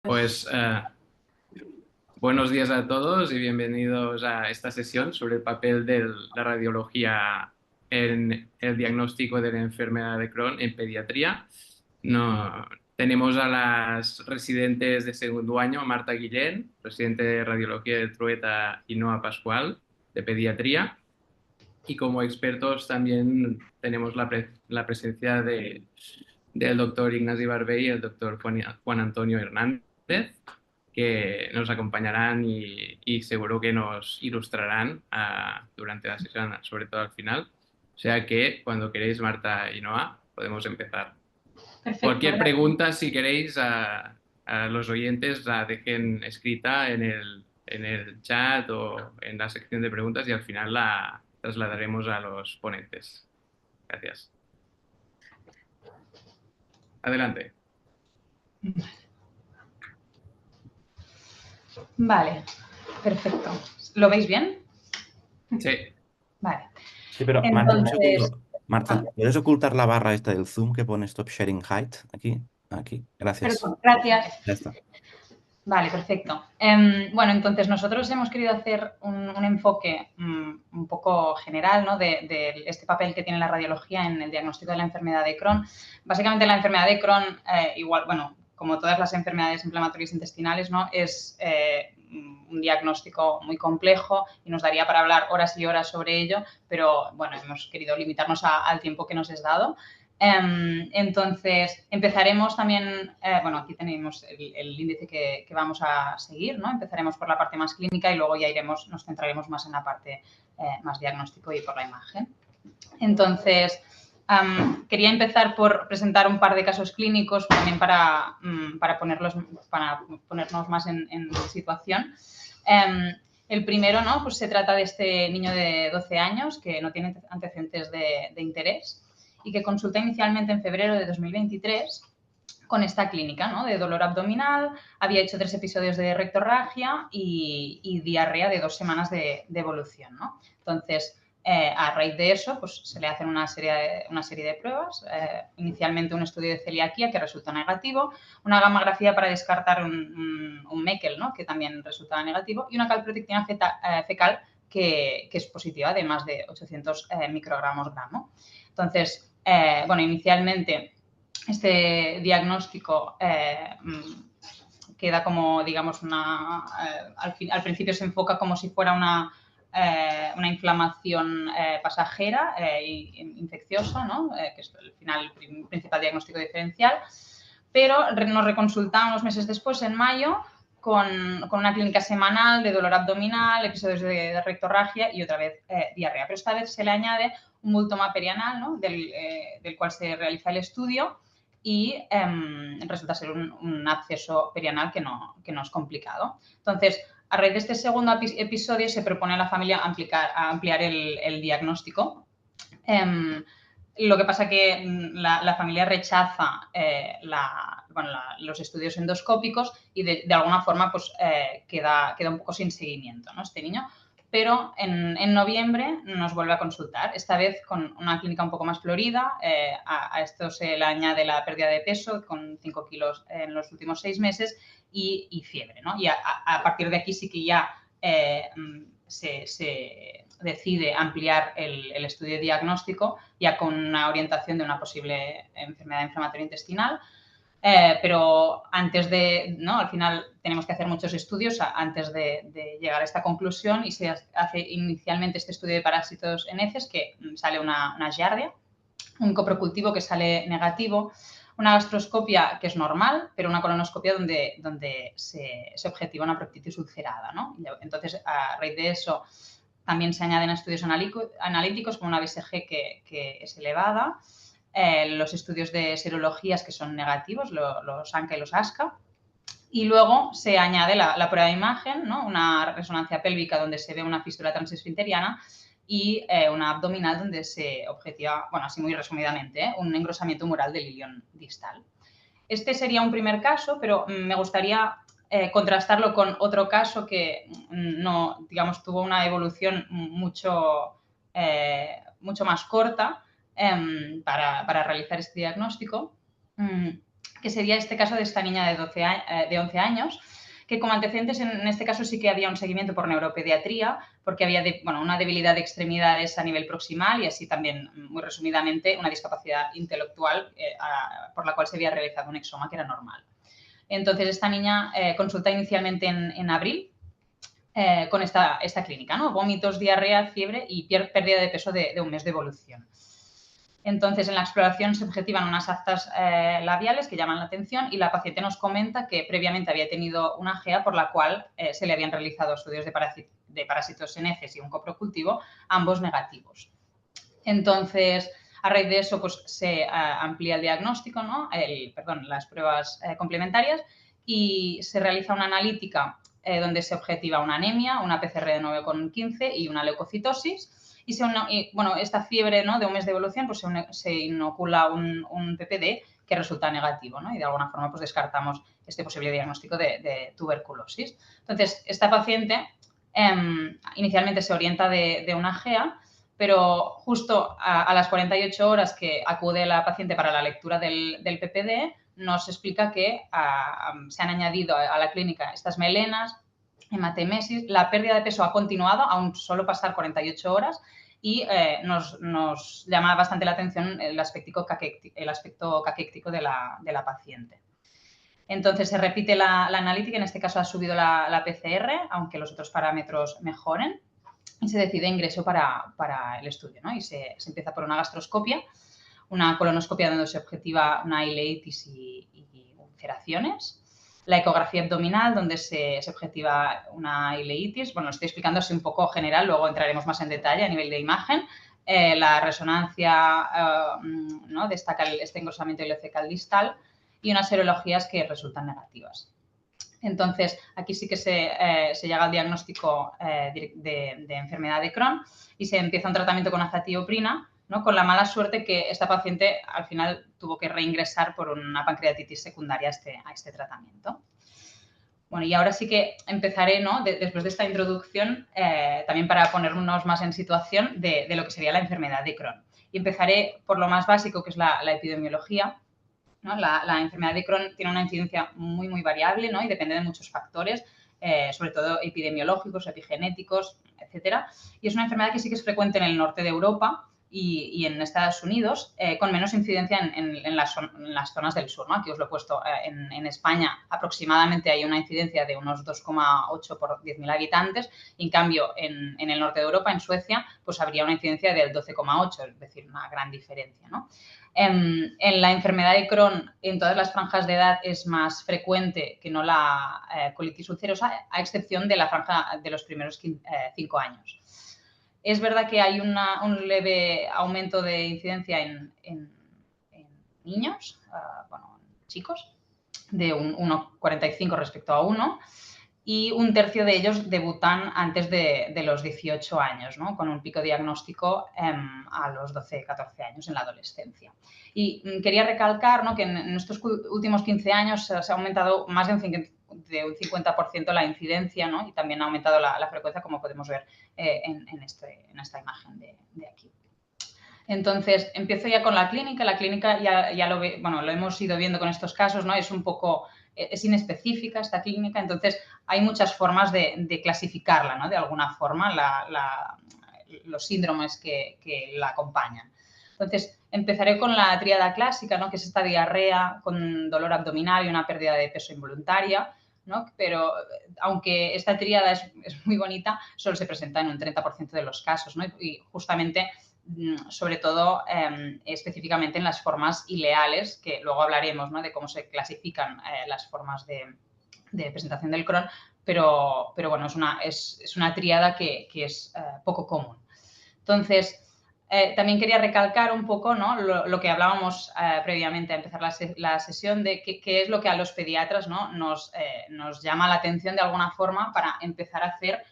Pues buenos días a todos y bienvenidos a esta sesión sobre el papel de la radiología en el diagnóstico de la enfermedad de Crohn en pediatría. No, tenemos a las residentes de segundo año, Marta Guillén, residente de radiología de Trueta, y Noa Pascual, de pediatría. Y como expertos también tenemos la presencia del doctor Ignasi Barbé y el doctor Juan Antonio Hernández, que nos acompañarán y seguro que nos ilustrarán durante la sesión, sobre todo al final. O sea que cuando queréis, Marta y Noa, podemos empezar. Perfecto, Cualquier gracias. pregunta, si queréis, a los oyentes la dejen escrita en el chat o en la sección de preguntas y al final la trasladaremos a los ponentes. Gracias. Adelante. Vale, perfecto. ¿Lo veis bien? Sí. Vale. Sí, pero Marta, un Entonces, segundo. Marta, ¿puedes ocultar la barra esta del Zoom que pone Stop Sharing Height? Aquí, aquí. Gracias. perdón, gracias. Ya está. Vale, perfecto. Bueno, entonces nosotros hemos querido hacer un enfoque un poco general, ¿no? de este papel que tiene la radiología en el diagnóstico de la enfermedad de Crohn. Básicamente la enfermedad de Crohn, igual, bueno, como todas las enfermedades inflamatorias intestinales, ¿no? Es un diagnóstico muy complejo y nos daría para hablar horas y horas sobre ello, pero bueno, hemos querido limitarnos al tiempo que nos es dado. Entonces, empezaremos también, bueno, aquí tenemos el índice que vamos a seguir, ¿no? Empezaremos por la parte más clínica y luego ya nos centraremos más en la parte más diagnóstico y por la imagen. Entonces, quería empezar por presentar un par de casos clínicos también para ponernos más en situación. El primero, ¿no? Pues se trata de este niño de 12 años que no tiene antecedentes de interés y que consulta inicialmente en febrero de 2023 con esta clínica, ¿no? De dolor abdominal, había hecho 3 episodios de rectorragia y diarrea de 2 semanas de evolución, ¿no? Entonces, a raíz de eso, pues se le hacen una serie de pruebas. Inicialmente un estudio de celiaquía que resultó negativo, una gamografía para descartar un Meckel, ¿no? Que también resultaba negativo, y una calprotectina fecal que es positiva de más de 800 microgramos gramo. Entonces, bueno, inicialmente este diagnóstico queda como, digamos, al principio se enfoca como si fuera una inflamación pasajera infecciosa, ¿no? Que es al final el principal diagnóstico diferencial, pero nos reconsultamos meses después, en mayo, con una clínica semanal de dolor abdominal, episodios de rectorragia y otra vez diarrea. Pero esta vez se le añade un bultoma perianal, ¿no? del cual se realiza el estudio y resulta ser un absceso perianal que no es complicado. Entonces, a raíz de este segundo episodio se propone a la familia ampliar el diagnóstico. Lo que pasa que la familia rechaza los estudios endoscópicos y de alguna forma pues, queda un poco sin seguimiento, ¿no? Este niño. Pero en noviembre nos vuelve a consultar, esta vez con una clínica un poco más florida. A esto se le añade la pérdida de peso con 5 kilos en los últimos 6 meses y fiebre, ¿no? Y a partir de aquí sí que ya se decide ampliar el estudio diagnóstico ya con una orientación de una posible enfermedad inflamatoria intestinal. Pero antes de, ¿no? Al final tenemos que hacer muchos estudios antes de llegar a esta conclusión y se hace inicialmente este estudio de parásitos en heces que sale una giardia, un coprocultivo que sale negativo, una gastroscopia que es normal, pero una colonoscopia donde se objetiva una proctitis ulcerada, ¿no? Entonces, a raíz de eso, también se añaden estudios analíticos como una BSG que es elevada, los estudios de serologías que son negativos, los ANCA y los ASCA, y luego se añade la prueba de imagen, ¿no? Una resonancia pélvica donde se ve una fístula transesfinteriana y una abdominal donde se objetiva, bueno, así muy resumidamente, un engrosamiento humoral del ilion distal. Este sería un primer caso, pero me gustaría contrastarlo con otro caso que no, digamos, tuvo una evolución mucho más corta para realizar este diagnóstico. que sería este caso de esta niña de 11 años, que como antecedentes en este caso sí que había un seguimiento por neuropediatría, porque había una debilidad de extremidades a nivel proximal y así también, muy resumidamente, una discapacidad intelectual por la cual se había realizado un exoma que era normal. Entonces, esta niña consulta inicialmente en abril con esta clínica, ¿no? Vómitos, diarrea, fiebre y pérdida de peso de un mes de evolución. Entonces, en la exploración se objetivan unas aftas labiales que llaman la atención y la paciente nos comenta que previamente había tenido una GEA por la cual se le habían realizado estudios de parásitos en heces y un coprocultivo, ambos negativos. Entonces, a raíz de eso, pues se amplía el diagnóstico, ¿no? Las pruebas complementarias y se realiza una analítica donde se objetiva una anemia, una PCR de 9,15 y una leucocitosis. Y esta fiebre, ¿no?, de un mes de evolución, pues se inocula un PPD que resulta negativo, ¿no? Y de alguna forma pues descartamos este posible diagnóstico de tuberculosis. Entonces, esta paciente inicialmente se orienta de una GEA, pero justo a las 48 horas que acude la paciente para la lectura del PPD, nos explica que se han añadido a la clínica estas melenas, hematemesis, la pérdida de peso ha continuado, aún solo pasar 48 horas, y nos llama bastante la atención el aspecto caquéctico de la paciente. Entonces, se repite la analítica, en este caso ha subido la PCR, aunque los otros parámetros mejoren, y se decide ingreso para el estudio, ¿no? Y se empieza por una gastroscopia, una colonoscopia donde se objetiva una ileitis y ulceraciones, la ecografía abdominal donde se objetiva una ileitis. Bueno, lo estoy explicando así un poco general, luego entraremos más en detalle a nivel de imagen. La resonancia, ¿no?, destaca este engrosamiento ileocecal distal y unas serologías que resultan negativas. Entonces, aquí sí que se llega al diagnóstico de enfermedad de Crohn y se empieza un tratamiento con azatioprina, ¿no?, con la mala suerte que esta paciente al final tuvo que reingresar por una pancreatitis secundaria a este tratamiento. Bueno, y ahora sí que empezaré, ¿no?, después de esta introducción, también para ponernos más en situación de lo que sería la enfermedad de Crohn. Y empezaré por lo más básico, que es la epidemiología, ¿no? La enfermedad de Crohn tiene una incidencia muy, muy variable, ¿no?, y depende de muchos factores, sobre todo epidemiológicos, epigenéticos, etcétera. Y es una enfermedad que sí que es frecuente en el norte de Europa y en Estados Unidos, con menos incidencia en las zonas del sur, ¿no? Aquí os lo he puesto. En España aproximadamente hay una incidencia de unos 2,8 por 10.000 habitantes. Y en cambio, en el norte de Europa, en Suecia, pues habría una incidencia del 12,8, es decir, una gran diferencia, ¿no? En la enfermedad de Crohn, en todas las franjas de edad es más frecuente que no la colitis ulcerosa, a excepción de la franja de los primeros 5 años. Es verdad que hay un leve aumento de incidencia en niños, chicos, de un 1,45 respecto a 1, y un tercio de ellos debutan antes de los 18 años, ¿no?, con un pico diagnóstico a los 12, 14 años en la adolescencia. Y quería recalcar, ¿no?, que en estos últimos 15 años se ha aumentado más de un 50% la incidencia, ¿no?, y también ha aumentado la frecuencia, como podemos ver en esta imagen de aquí. Entonces, empiezo ya con la clínica. La clínica ya lo hemos ido viendo con estos casos, ¿no? Es inespecífica esta clínica, entonces hay muchas formas de clasificarla, ¿no?, de alguna forma, los síndromes que la acompañan. Entonces, empezaré con la tríada clásica, ¿no?, que es esta diarrea con dolor abdominal y una pérdida de peso involuntaria, ¿no? Pero aunque esta tríada es muy bonita, solo se presenta en un 30% de los casos, ¿no? Y justamente, sobre todo, específicamente en las formas ileales, que luego hablaremos, ¿no?, de cómo se clasifican las formas de presentación del Crohn, pero bueno, es una tríada que es poco común. Entonces, también quería recalcar un poco, ¿no?, lo que hablábamos previamente a empezar la sesión de qué es lo que a los pediatras, ¿no?, nos llama la atención de alguna forma para empezar a hacer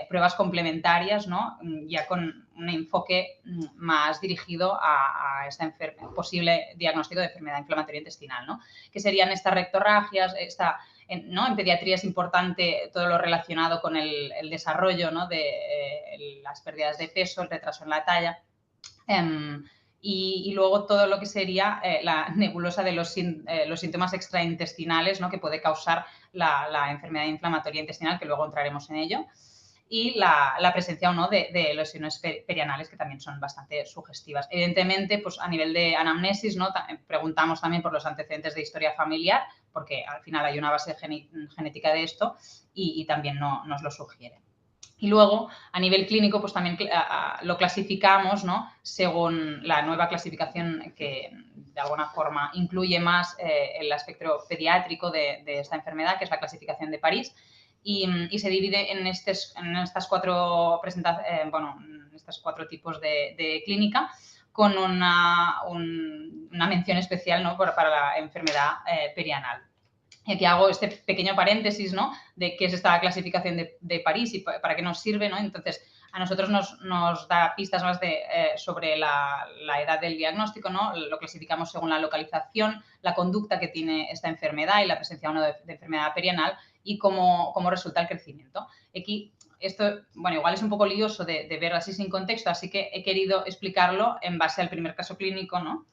pruebas complementarias, ¿no?, ya con un enfoque más dirigido a este posible diagnóstico de enfermedad inflamatoria intestinal, ¿no?, que serían estas rectorragias, ¿no? En pediatría es importante todo lo relacionado con el desarrollo, ¿no?, de las pérdidas de peso, el retraso en la talla. y luego todo lo que sería la nebulosa de los síntomas extraintestinales, ¿no? Que puede causar la enfermedad inflamatoria intestinal, que luego entraremos en ello, y la presencia o no de lesiones perianales, que también son bastante sugestivas. Evidentemente, pues a nivel de anamnesis, ¿no? Preguntamos también por los antecedentes de historia familiar, porque al final hay una base genética de esto y también nos lo sugiere. Y luego, a nivel clínico, pues también lo clasificamos, ¿no? Según la nueva clasificación que, de alguna forma, incluye más el aspecto pediátrico de esta enfermedad, que es la clasificación de París, y se divide en estos cuatro tipos de clínica, con una mención especial, ¿no? para la enfermedad perianal. Y aquí hago este pequeño paréntesis, ¿no? De qué es esta clasificación de París y para qué nos sirve, ¿no? Entonces, a nosotros nos da pistas más sobre la edad del diagnóstico, ¿no? Lo clasificamos según la localización, la conducta que tiene esta enfermedad y la presencia o no de enfermedad perianal y cómo resulta el crecimiento. Aquí, esto, bueno, igual es un poco lioso de ver así sin contexto, así que he querido explicarlo en base al primer caso clínico, ¿no?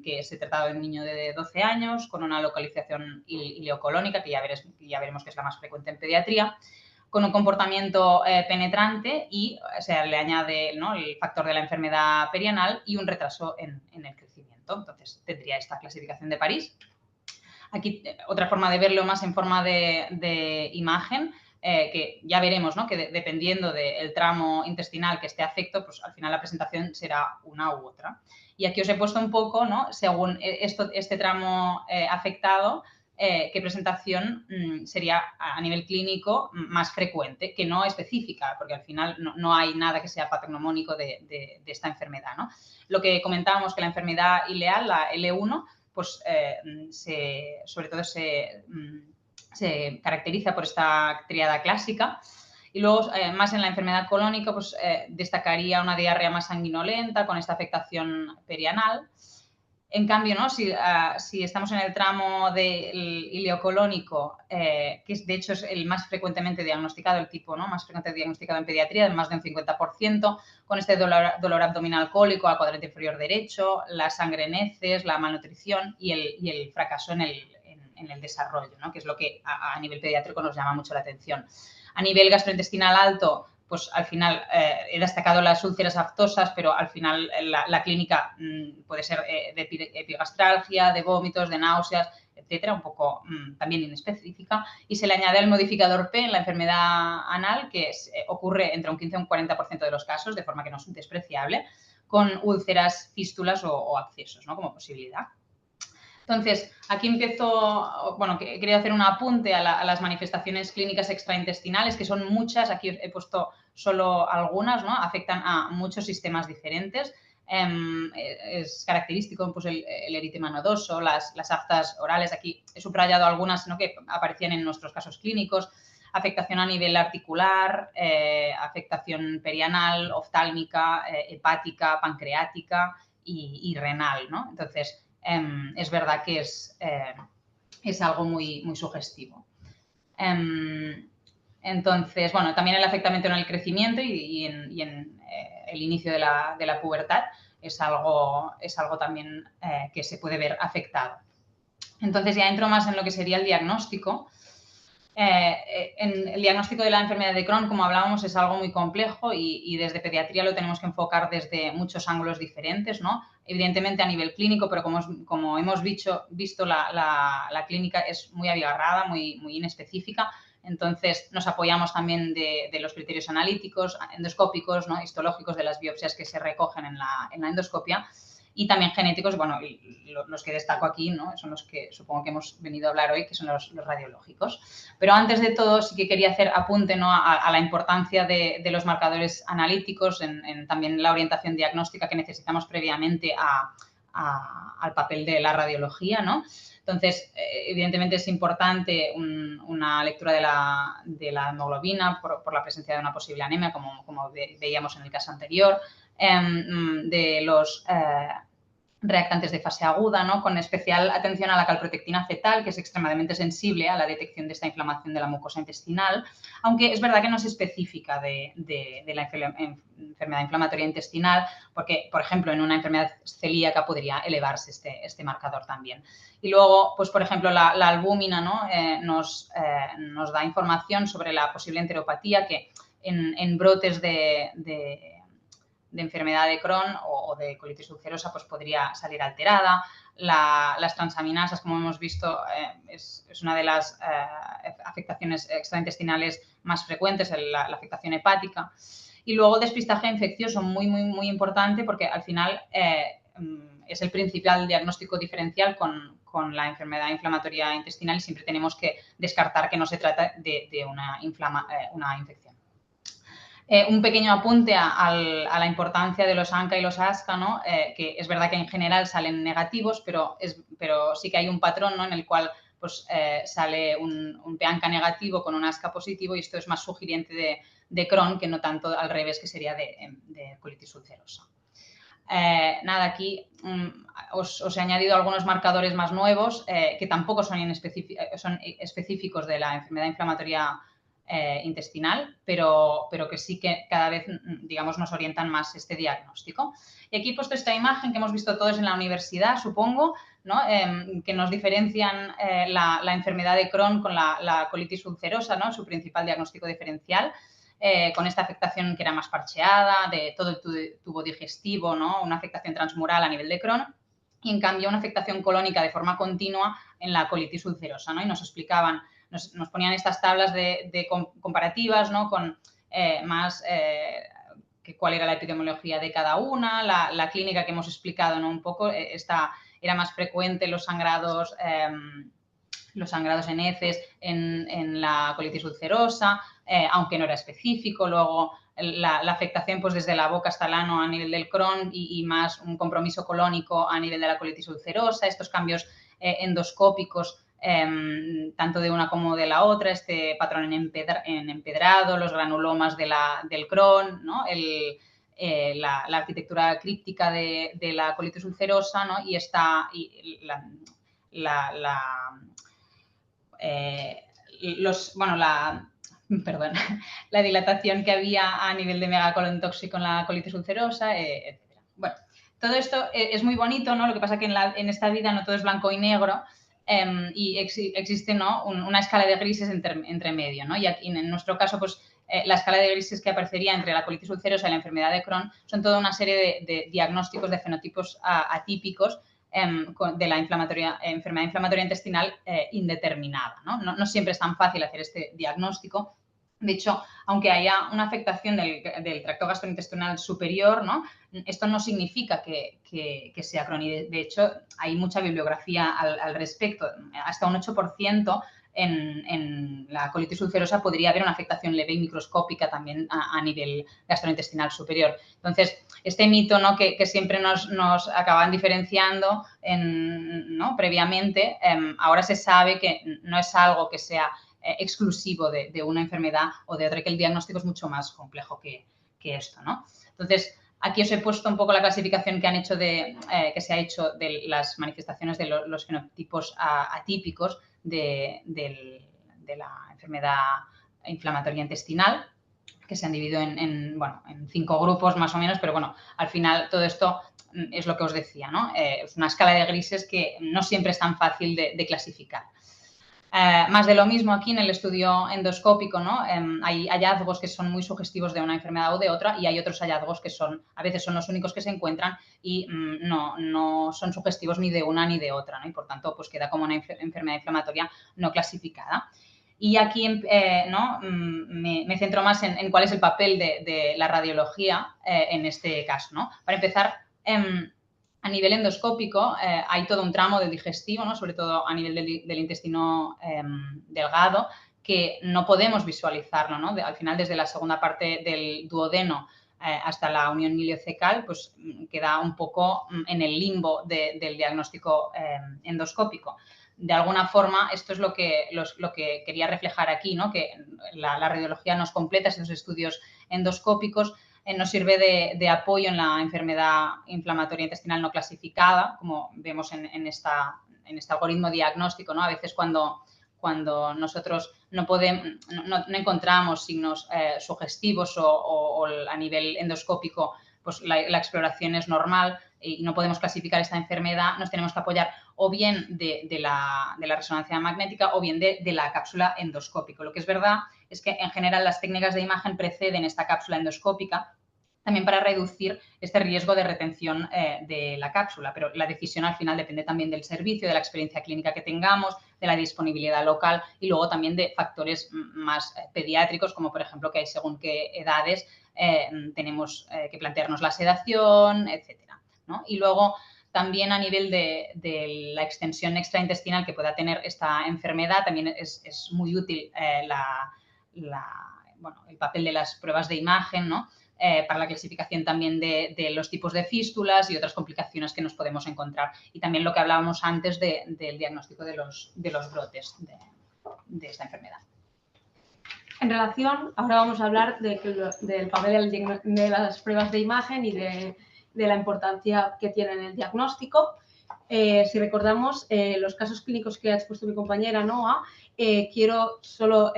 Que se trataba de un niño de 12 años con una localización ileocolónica, que ya veremos que es la más frecuente en pediatría, con un comportamiento penetrante y le añade, ¿no? El factor de la enfermedad perianal y un retraso en el crecimiento. Entonces, tendría esta clasificación de París. Aquí otra forma de verlo más en forma de imagen, que ya veremos, ¿no? Que dependiendo del tramo intestinal que esté afecto, pues al final la presentación será una u otra. Y aquí os he puesto un poco, ¿no? Según este tramo afectado, qué presentación sería a nivel clínico más frecuente, que no específica, porque al final no hay nada que sea patognomónico de esta enfermedad, ¿no? Lo que comentábamos, que la enfermedad ileal, la L1, pues sobre todo se caracteriza por esta tríada clásica. Y luego, más en la enfermedad colónica, pues destacaría una diarrea más sanguinolenta con esta afectación perianal. En cambio, ¿no? Si estamos en el tramo del ileocolónico, que de hecho es el más frecuentemente diagnosticado, el tipo, ¿no? Más frecuentemente diagnosticado en pediatría, de más de un 50%, con este dolor abdominal cólico al cuadrante inferior derecho, la sangre en heces, la malnutrición y el fracaso en el desarrollo, ¿no? Que es lo que a nivel pediátrico nos llama mucho la atención. A nivel gastrointestinal alto, pues al final he destacado las úlceras aftosas, pero al final la clínica puede ser de epigastralgia, de vómitos, de náuseas, etcétera, un poco también inespecífica. Y se le añade el modificador P en la enfermedad anal, que ocurre entre un 15 y un 40% de los casos, de forma que no es despreciable, con úlceras, fístulas o accesos, ¿no? Como posibilidad. Entonces, aquí empiezo, bueno, quería hacer un apunte a las manifestaciones clínicas extraintestinales, que son muchas, aquí he puesto solo algunas, ¿no? Afectan a muchos sistemas diferentes. Es característico pues, el eritema nodoso, las aftas orales, aquí he subrayado algunas, ¿no? Que aparecían en nuestros casos clínicos, afectación a nivel articular, afectación perianal, oftálmica, hepática, pancreática y renal, ¿no? Entonces, es verdad que es algo muy, muy sugestivo. Entonces, bueno, también el afectamiento en el crecimiento y en el inicio de la pubertad es algo también que se puede ver afectado. Entonces, ya entro más en lo que sería el diagnóstico. En el diagnóstico de la enfermedad de Crohn, como hablábamos, es algo muy complejo y desde pediatría lo tenemos que enfocar desde muchos ángulos diferentes, ¿no? Evidentemente a nivel clínico, pero como hemos visto la clínica es muy abigarrada, muy, muy inespecífica. Entonces, nos apoyamos también de los criterios analíticos, endoscópicos, ¿no? Histológicos de las biopsias que se recogen en la endoscopia. Y también genéticos, bueno, los que destaco aquí, ¿no? Son los que supongo que hemos venido a hablar hoy, que son los radiológicos. Pero antes de todo, sí que quería hacer apunte, ¿no? a la importancia de los marcadores analíticos, en también la orientación diagnóstica que necesitamos previamente al papel de la radiología, ¿no? Entonces, evidentemente es importante una lectura de la hemoglobina por la presencia de una posible anemia, como veíamos en el caso anterior, de los reactantes de fase aguda, ¿no? Con especial atención a la calprotectina fetal, que es extremadamente sensible a la detección de esta inflamación de la mucosa intestinal, aunque es verdad que no es específica de la enfermedad inflamatoria intestinal, porque, por ejemplo, en una enfermedad celíaca podría elevarse este marcador también. Y luego, pues, por ejemplo, la albúmina, ¿no? Nos da información sobre la posible enteropatía que en brotes de enfermedad de Crohn o de colitis ulcerosa, pues podría salir alterada. Las transaminasas, como hemos visto, es una de las afectaciones extraintestinales más frecuentes, la afectación hepática. Y luego el despistaje infeccioso, muy, muy, muy importante, porque al final es el principal diagnóstico diferencial con la enfermedad inflamatoria intestinal y siempre tenemos que descartar que no se trata de una infección. Un pequeño apunte a la importancia de los ANCA y los ASCA, ¿no? Que es verdad que en general salen negativos, pero sí que hay un patrón, ¿no? En el cual pues, sale un PANCA negativo con un ASCA positivo y esto es más sugiriente de Crohn que no tanto al revés, que sería de colitis ulcerosa. Nada, aquí os he añadido algunos marcadores más nuevos que tampoco son específicos de la enfermedad inflamatoria intestinal, pero que sí que cada vez, digamos, nos orientan más este diagnóstico. Y aquí he puesto esta imagen que hemos visto todos en la universidad, supongo, ¿no? Que nos diferencian la enfermedad de Crohn con la colitis ulcerosa, ¿no? Su principal diagnóstico diferencial. Con esta afectación que era más parcheada, de todo el tubo digestivo, ¿no? Una afectación transmural a nivel de Crohn, y en cambio una afectación colónica de forma continua en la colitis ulcerosa, ¿no? Y nos explicaban, nos ponían estas tablas de comparativas, ¿no? Con más cuál era la epidemiología de cada una, la clínica que hemos explicado, ¿no? Un poco, era más frecuente los sangrados en heces en la colitis ulcerosa, aunque no era específico. Luego, la afectación pues, desde la boca hasta el ano a nivel del Crohn y más un compromiso colónico a nivel de la colitis ulcerosa. Estos cambios endoscópicos, tanto de una como de la otra, este patrón en empedrado, los granulomas del Crohn, ¿no? La arquitectura críptica de la colitis ulcerosa, ¿no? Y la dilatación que había a nivel de megacolon tóxico en la colitis ulcerosa, etc. Bueno, todo esto es muy bonito, ¿no? Lo que pasa es que en esta vida no todo es blanco y negro y existe, ¿no? una escala de grises entre medio, ¿no? Y aquí, en nuestro caso, pues la escala de grises que aparecería entre la colitis ulcerosa y la enfermedad de Crohn son toda una serie de diagnósticos de fenotipos atípicos de la enfermedad inflamatoria intestinal indeterminada, ¿no? No siempre es tan fácil hacer este diagnóstico. De hecho, aunque haya una afectación del tracto gastrointestinal superior, ¿no? Esto no significa que sea Crohn. Y de hecho, hay mucha bibliografía al respecto. Hasta un 8% en la colitis ulcerosa podría haber una afectación leve y microscópica también a nivel gastrointestinal superior. Entonces, este mito, ¿no? que siempre nos acaban diferenciando ¿no? previamente, ahora se sabe que no es algo que sea exclusivo de una enfermedad o de otra, que el diagnóstico es mucho más complejo que esto, ¿no? Entonces, aquí os he puesto un poco la clasificación que se ha hecho de las manifestaciones de los fenotipos atípicos de la enfermedad inflamatoria intestinal, que se han dividido en 5 grupos más o menos, pero bueno, al final todo esto es lo que os decía, ¿no? Es una escala de grises que no siempre es tan fácil de clasificar. Más de lo mismo aquí en el estudio endoscópico, ¿no? Hay hallazgos que son muy sugestivos de una enfermedad o de otra y hay otros hallazgos que a veces son los únicos que se encuentran y no son sugestivos ni de una ni de otra, ¿no? Y por tanto, pues queda como una enfermedad inflamatoria no clasificada. Y aquí ¿no? me centro más en cuál es el papel de la radiología en este caso, ¿no? Para empezar, a nivel endoscópico hay todo un tramo del digestivo, ¿no? Sobre todo a nivel del intestino delgado, que no podemos visualizarlo, ¿no? Al final, desde la segunda parte del duodeno hasta la unión iliocecal, pues queda un poco en el limbo del diagnóstico endoscópico. De alguna forma, esto es lo que quería reflejar aquí, ¿no? Que la radiología nos completa esos estudios endoscópicos nos sirve de apoyo en la enfermedad inflamatoria intestinal no clasificada, como vemos en este algoritmo diagnóstico, ¿no? A veces cuando nosotros no encontramos signos sugestivos o a nivel endoscópico, pues la exploración es normal y no podemos clasificar esta enfermedad, nos tenemos que apoyar o bien de la resonancia magnética o bien de la cápsula endoscópica. Lo que es verdad es que en general las técnicas de imagen preceden esta cápsula endoscópica, también para reducir este riesgo de retención de la cápsula, pero la decisión al final depende también del servicio, de la experiencia clínica que tengamos, de la disponibilidad local y luego también de factores más pediátricos, como por ejemplo que hay según qué edades tenemos que plantearnos la sedación, etcétera, ¿no? Y luego también a nivel de la extensión extraintestinal que pueda tener esta enfermedad, también es muy útil el papel de las pruebas de imagen, ¿no? Para la clasificación también de los tipos de fístulas y otras complicaciones que nos podemos encontrar. Y también lo que hablábamos antes del diagnóstico de los brotes de esta enfermedad. En relación, ahora vamos a hablar del papel de las pruebas de imagen y de la importancia que tienen en el diagnóstico. Si recordamos los casos clínicos que ha expuesto mi compañera Noa, quiero solo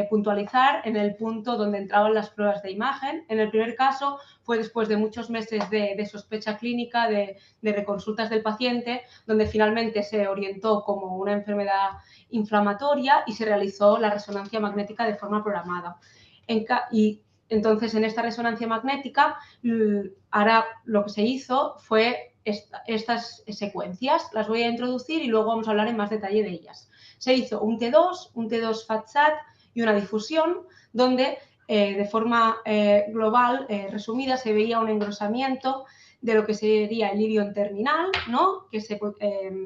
puntualizar en el punto donde entraban las pruebas de imagen. En el primer caso fue después de muchos meses de sospecha clínica, de reconsultas del paciente, donde finalmente se orientó como una enfermedad inflamatoria y se realizó la resonancia magnética de forma programada. Y entonces, en esta resonancia magnética, ahora lo que se hizo fue estas secuencias. Las voy a introducir y luego vamos a hablar en más detalle de ellas. Se hizo un T2 FAT-SAT y una difusión, donde de forma global, resumida, se veía un engrosamiento de lo que sería el ilion terminal, ¿no? Que se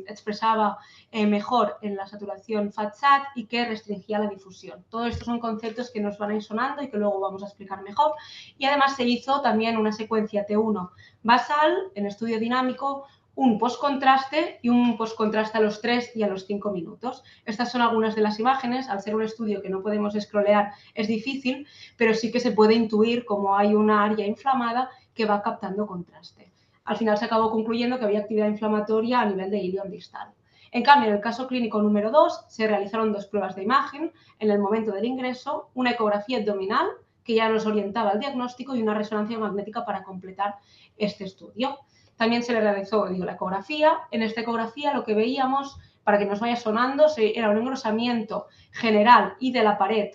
expresaba mejor en la saturación FAT-SAT y que restringía la difusión. Todos estos son conceptos que nos van a ir sonando y que luego vamos a explicar mejor. Y además se hizo también una secuencia T1 basal en estudio dinámico, un postcontraste y un postcontraste a los 3 y a los 5 minutos. Estas son algunas de las imágenes. Al ser un estudio que no podemos scrollear es difícil, pero sí que se puede intuir cómo hay una área inflamada que va captando contraste. Al final se acabó concluyendo que había actividad inflamatoria a nivel de ilion distal. En cambio, en el caso clínico número 2, se realizaron 2 pruebas de imagen en el momento del ingreso, una ecografía abdominal, que ya nos orientaba al diagnóstico, y una resonancia magnética para completar este estudio. También se le realizó la ecografía. En esta ecografía lo que veíamos, para que nos vaya sonando, era un engrosamiento general y de la pared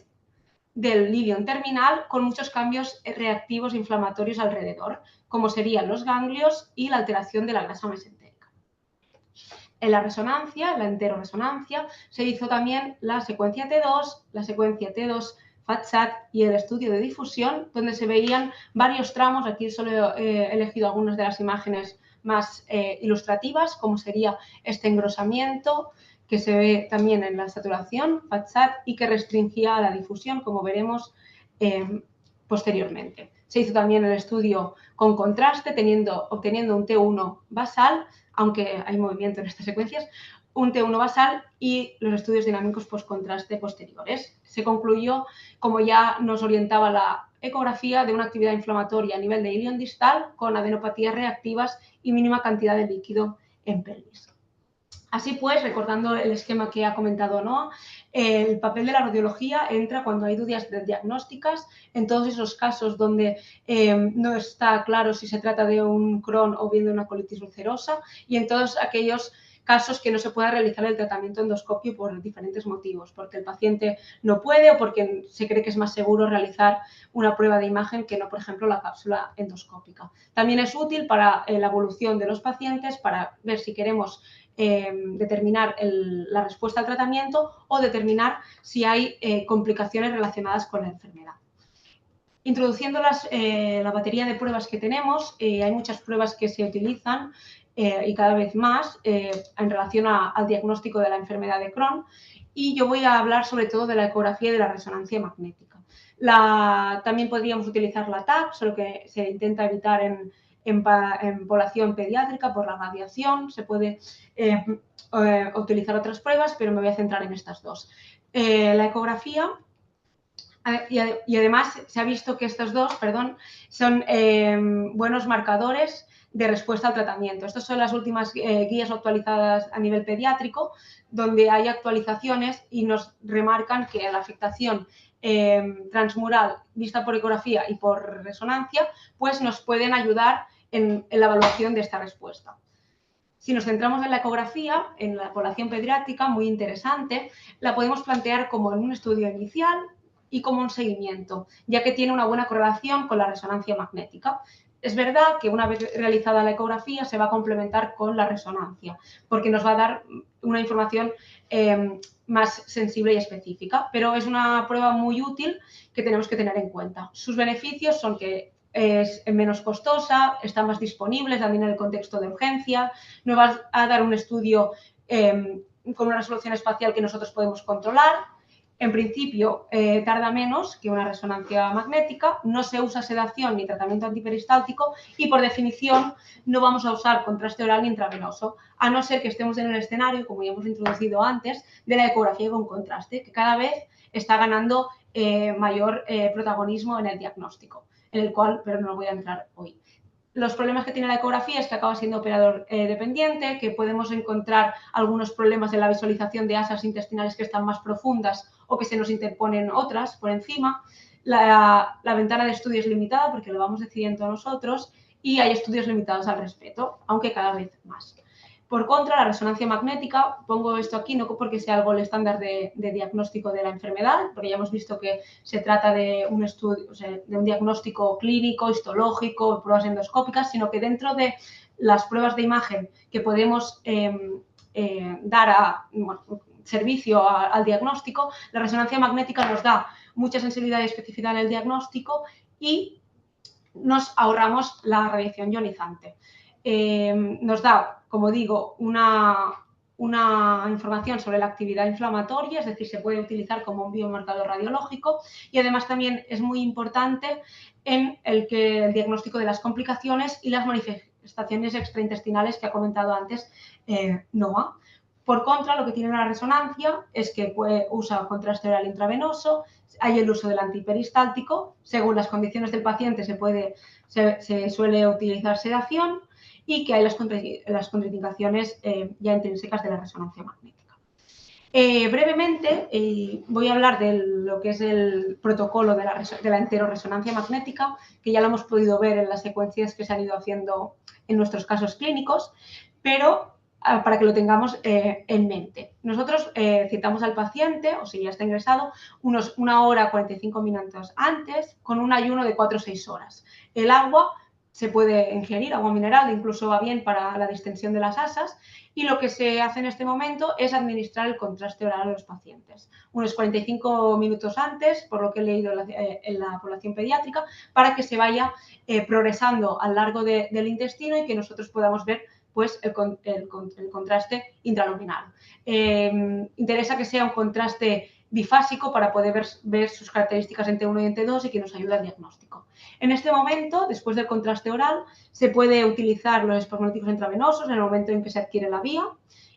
del ilion terminal con muchos cambios reactivos e inflamatorios alrededor, como serían los ganglios y la alteración de la grasa mesentérica. En la resonancia, en la enteroresonancia, se hizo también la secuencia T2, la secuencia T2 FAT-SAT y el estudio de difusión, donde se veían varios tramos. Aquí solo he elegido algunas de las imágenes más ilustrativas, como sería este engrosamiento, que se ve también en la saturación FAT-SAT y que restringía la difusión, como veremos posteriormente. Se hizo también el estudio con contraste, obteniendo un T1 basal, aunque hay movimiento en estas secuencias, un T1 basal y los estudios dinámicos postcontraste posteriores. Se concluyó, como ya nos orientaba la ecografía, de una actividad inflamatoria a nivel de ilion distal con adenopatías reactivas y mínima cantidad de líquido en pelvis. Así pues, recordando el esquema que ha comentado Noa, el papel de la radiología entra cuando hay dudas diagnósticas, en todos esos casos donde no está claro si se trata de un Crohn o bien de una colitis ulcerosa, y en todos aquellos casos que no se pueda realizar el tratamiento endoscopio por diferentes motivos, porque el paciente no puede o porque se cree que es más seguro realizar una prueba de imagen que no, por ejemplo, la cápsula endoscópica. También es útil para la evolución de los pacientes, para ver si queremos determinar la respuesta al tratamiento o determinar si hay complicaciones relacionadas con la enfermedad. Introduciendo la batería de pruebas que tenemos, hay muchas pruebas que se utilizan y cada vez más en relación al diagnóstico de la enfermedad de Crohn, y yo voy a hablar sobre todo de la ecografía y de la resonancia magnética. También podríamos utilizar la TAC, solo que se intenta evitar en población pediátrica por la radiación. Se puede utilizar otras pruebas, pero me voy a centrar en estas dos. La ecografía, Y además se ha visto que estos dos, son buenos marcadores de respuesta al tratamiento. Estas son las últimas guías actualizadas a nivel pediátrico, donde hay actualizaciones y nos remarcan que la afectación transmural vista por ecografía y por resonancia, pues nos pueden ayudar en la evaluación de esta respuesta. Si nos centramos en la ecografía, en la población pediátrica, muy interesante, la podemos plantear como en un estudio inicial y como un seguimiento, ya que tiene una buena correlación con la resonancia magnética. Es verdad que una vez realizada la ecografía se va a complementar con la resonancia, porque nos va a dar una información más sensible y específica, pero es una prueba muy útil que tenemos que tener en cuenta. Sus beneficios son que es menos costosa, está más disponible también en el contexto de urgencia, nos va a dar un estudio con una resolución espacial que nosotros podemos controlar. En principio, tarda menos que una resonancia magnética, no se usa sedación ni tratamiento antiperistáltico y, por definición, no vamos a usar contraste oral ni intravenoso, a no ser que estemos en el escenario, como ya hemos introducido antes, de la ecografía con contraste, que cada vez está ganando mayor protagonismo en el diagnóstico, en el cual, pero no voy a entrar hoy. Los problemas que tiene la ecografía es que acaba siendo operador dependiente, que podemos encontrar algunos problemas en la visualización de asas intestinales que están más profundas o que se nos interponen otras por encima. La ventana de estudio es limitada porque lo vamos decidiendo nosotros y hay estudios limitados al respecto, aunque cada vez más. Por contra, la resonancia magnética, pongo esto aquí no porque sea algo el estándar de diagnóstico de la enfermedad, porque ya hemos visto que se trata de un estudio, o sea, de un diagnóstico clínico, histológico, pruebas endoscópicas, sino que dentro de las pruebas de imagen que podemos dar servicio al diagnóstico, la resonancia magnética nos da mucha sensibilidad y especificidad en el diagnóstico y nos ahorramos la radiación ionizante. Nos da, como digo, una información sobre la actividad inflamatoria, es decir, se puede utilizar como un biomarcador radiológico y además también es muy importante en el diagnóstico de las complicaciones y las manifestaciones extraintestinales que ha comentado antes Noah. Por contra, lo que tiene la resonancia es que usa contraste oral intravenoso, hay el uso del antiperistáltico, según las condiciones del paciente se suele utilizar sedación y que hay las contraindicaciones ya intrínsecas de la resonancia magnética. Brevemente voy a hablar de lo que es el protocolo de la enteroresonancia magnética, que ya lo hemos podido ver en las secuencias que se han ido haciendo en nuestros casos clínicos, pero para que lo tengamos en mente. Nosotros citamos al paciente, o si ya está ingresado, unos 1 hora 45 minutos antes, con un ayuno de 4 o 6 horas. El agua se puede ingerir, agua mineral, incluso va bien para la distensión de las asas, y lo que se hace en este momento es administrar el contraste oral a los pacientes, unos 45 minutos antes, por lo que he leído en la población pediátrica, para que se vaya progresando a lo largo del intestino y que nosotros podamos ver pues, el contraste intraluminal. Interesa que sea un contraste bifásico para poder ver sus características en T1 y en T2 y que nos ayude al diagnóstico. En este momento, después del contraste oral, se puede utilizar los espasmolíticos intravenosos en el momento en que se adquiere la vía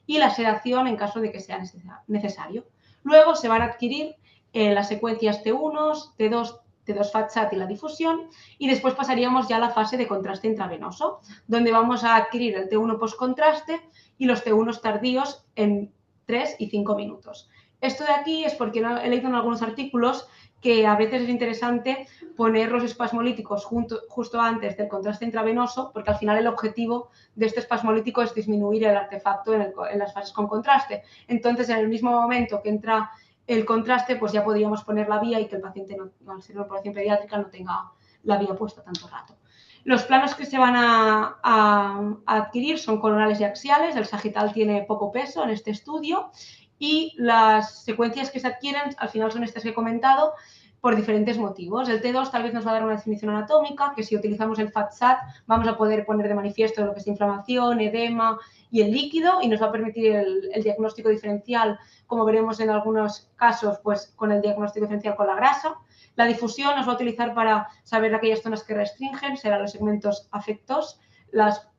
y la sedación en caso de que sea necesario. Luego se van a adquirir las secuencias T1, T2 FAT-SAT y la difusión, y después pasaríamos ya a la fase de contraste intravenoso, donde vamos a adquirir el T1 postcontraste y los T1 tardíos en 3 y 5 minutos. Esto de aquí es porque he leído en algunos artículos que a veces es interesante poner los espasmolíticos justo antes del contraste intravenoso, porque al final el objetivo de este espasmolítico es disminuir el artefacto en las fases con contraste. Entonces, en el mismo momento que entra el contraste, pues ya podríamos poner la vía y que el paciente, al ser una población pediátrica, no tenga la vía puesta tanto rato. Los planos que se van a adquirir son coronales y axiales. El sagital tiene poco peso en este estudio y las secuencias que se adquieren al final son estas que he comentado por diferentes motivos. El T2 tal vez nos va a dar una definición anatómica, que si utilizamos el FAT-SAT vamos a poder poner de manifiesto lo que es inflamación, edema y el líquido y nos va a permitir el diagnóstico diferencial, como veremos en algunos casos, pues con el diagnóstico diferencial con la grasa. La difusión nos va a utilizar para saber aquellas zonas que restringen, serán los segmentos afectos, las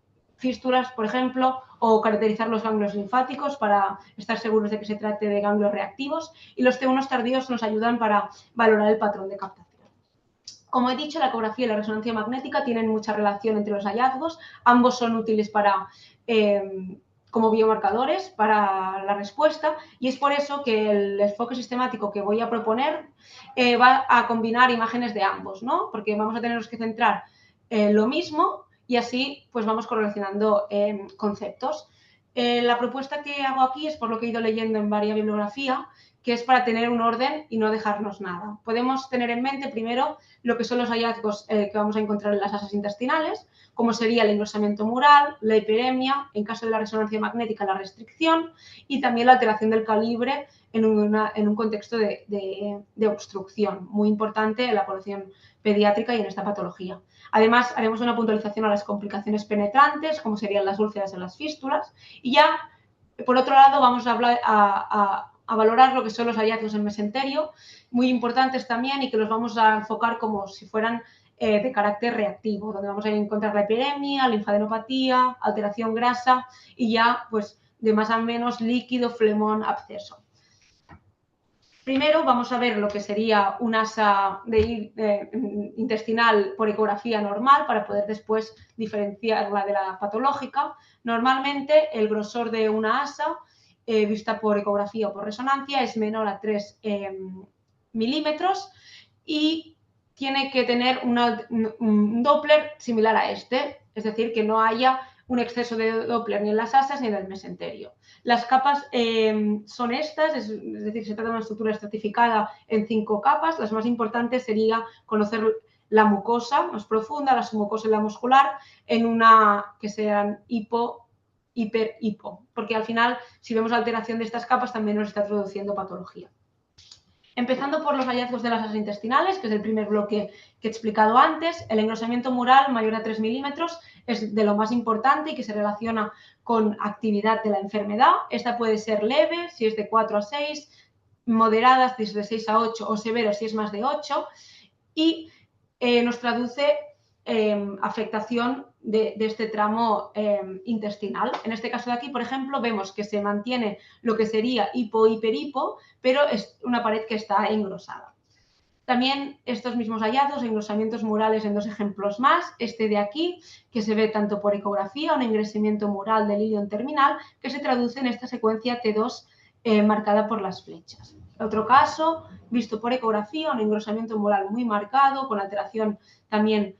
fístulas, por ejemplo, o caracterizar los ganglios linfáticos para estar seguros de que se trate de ganglios reactivos, y los T1 tardíos nos ayudan para valorar el patrón de captación. Como he dicho, la ecografía y la resonancia magnética tienen mucha relación entre los hallazgos. Ambos son útiles como biomarcadores para la respuesta, y es por eso que el enfoque sistemático que voy a proponer va a combinar imágenes de ambos, ¿no? Porque vamos a tener que centrar lo mismo y así pues vamos correlacionando conceptos. La propuesta que hago aquí es por lo que he ido leyendo en varias bibliografía, que es para tener un orden y no dejarnos nada. Podemos tener en mente primero lo que son los hallazgos que vamos a encontrar en las asas intestinales, como sería el engrosamiento mural, la hiperemia, en caso de la resonancia magnética, la restricción, y también la alteración del calibre en un contexto de obstrucción, muy importante en la población pediátrica y en esta patología. Además, haremos una puntualización a las complicaciones penetrantes, como serían las úlceras en las fístulas, y ya, por otro lado, vamos a hablar a valorar lo que son los hallazgos en mesenterio, muy importantes también, y que los vamos a enfocar como si fueran de carácter reactivo, donde vamos a encontrar la hiperemia, linfadenopatía, alteración grasa y ya, pues, de más a menos líquido, flemón, absceso. Primero vamos a ver lo que sería un asa intestinal por ecografía normal para poder después diferenciarla de la patológica. Normalmente el grosor de una asa vista por ecografía o por resonancia es menor a 3 milímetros y tiene que tener un Doppler similar a este, es decir, que no haya un exceso de Doppler ni en las asas ni en el mesenterio. Las capas son estas, es decir, se trata de una estructura estratificada en 5 capas. Las más importantes sería conocer la mucosa más profunda, la submucosa y la muscular, en una que sean hipo, hiper, hipo, porque al final, si vemos alteración de estas capas, también nos está produciendo patología. Empezando por los hallazgos de las asas intestinales, que es el primer bloque que he explicado antes, el engrosamiento mural mayor a 3 milímetros es de lo más importante y que se relaciona con actividad de la enfermedad. Esta puede ser leve, si es de 4 a 6, moderada, si es de 6 a 8, o severa, si es más de 8, y nos traduce afectación de este tramo intestinal. En este caso de aquí, por ejemplo, vemos que se mantiene lo que sería hipo-hiper-hipo, pero es una pared que está engrosada. También estos mismos hallazgos, engrosamientos murales en 2 ejemplos más. Este de aquí, que se ve tanto por ecografía, un engrosamiento mural del ilion terminal, que se traduce en esta secuencia T2 marcada por las flechas. Otro caso, visto por ecografía, un engrosamiento mural muy marcado, con alteración también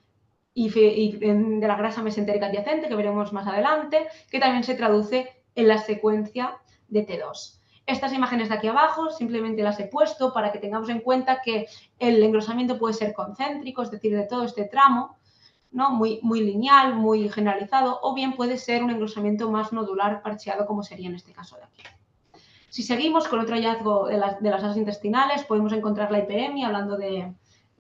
de la grasa mesentérica adyacente, que veremos más adelante, que también se traduce en la secuencia de T2. Estas imágenes de aquí abajo simplemente las he puesto para que tengamos en cuenta que el engrosamiento puede ser concéntrico, es decir, de todo este tramo, ¿no? muy lineal, muy generalizado, o bien puede ser un engrosamiento más nodular parcheado, como sería en este caso de aquí. Si seguimos con otro hallazgo de las asas intestinales, podemos encontrar la hiperemia, hablando de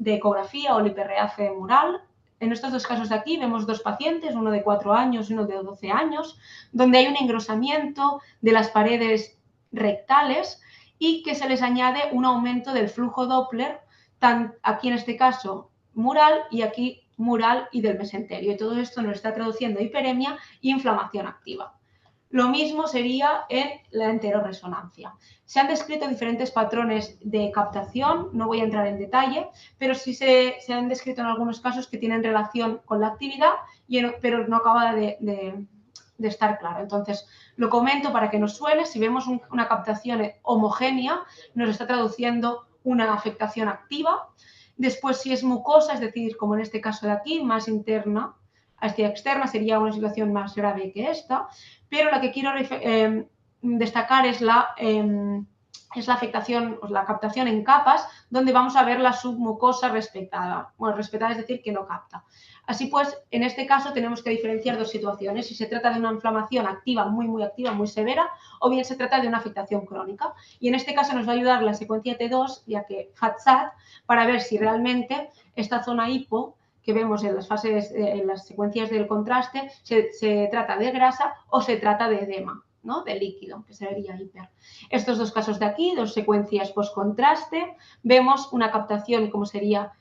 ecografía, o el hiperreace mural. En estos 2 casos de aquí vemos 2 pacientes, uno de 4 años y uno de 12 años, donde hay un engrosamiento de las paredes rectales y que se les añade un aumento del flujo Doppler, aquí en este caso mural y aquí mural y del mesenterio. Y todo esto nos está traduciendo hiperemia e inflamación activa. Lo mismo sería en la enteroresonancia. Se han descrito diferentes patrones de captación, no voy a entrar en detalle, pero sí se han descrito en algunos casos que tienen relación con la actividad, pero no acaba de estar claro. Entonces, lo comento para que nos suene. Si vemos una captación homogénea, nos está traduciendo una afectación activa. Después, si es mucosa, es decir, como en este caso de aquí, más interna hacia externa, sería una situación más grave que esta, pero la que quiero destacar es la afectación, o la captación en capas, donde vamos a ver la submucosa respetada. Bueno, respetada es decir que no capta. Así pues, en este caso tenemos que diferenciar 2 situaciones, si se trata de una inflamación activa, muy activa, muy severa, o bien se trata de una afectación crónica. Y en este caso nos va a ayudar la secuencia T2, ya que FAT-SAT, para ver si realmente esta zona hipo que vemos en las fases, en las secuencias del contraste, se trata de grasa o se trata de edema, ¿no? De líquido, que sería hiper. Estos 2 casos de aquí, 2 secuencias post-contraste, vemos una captación como sería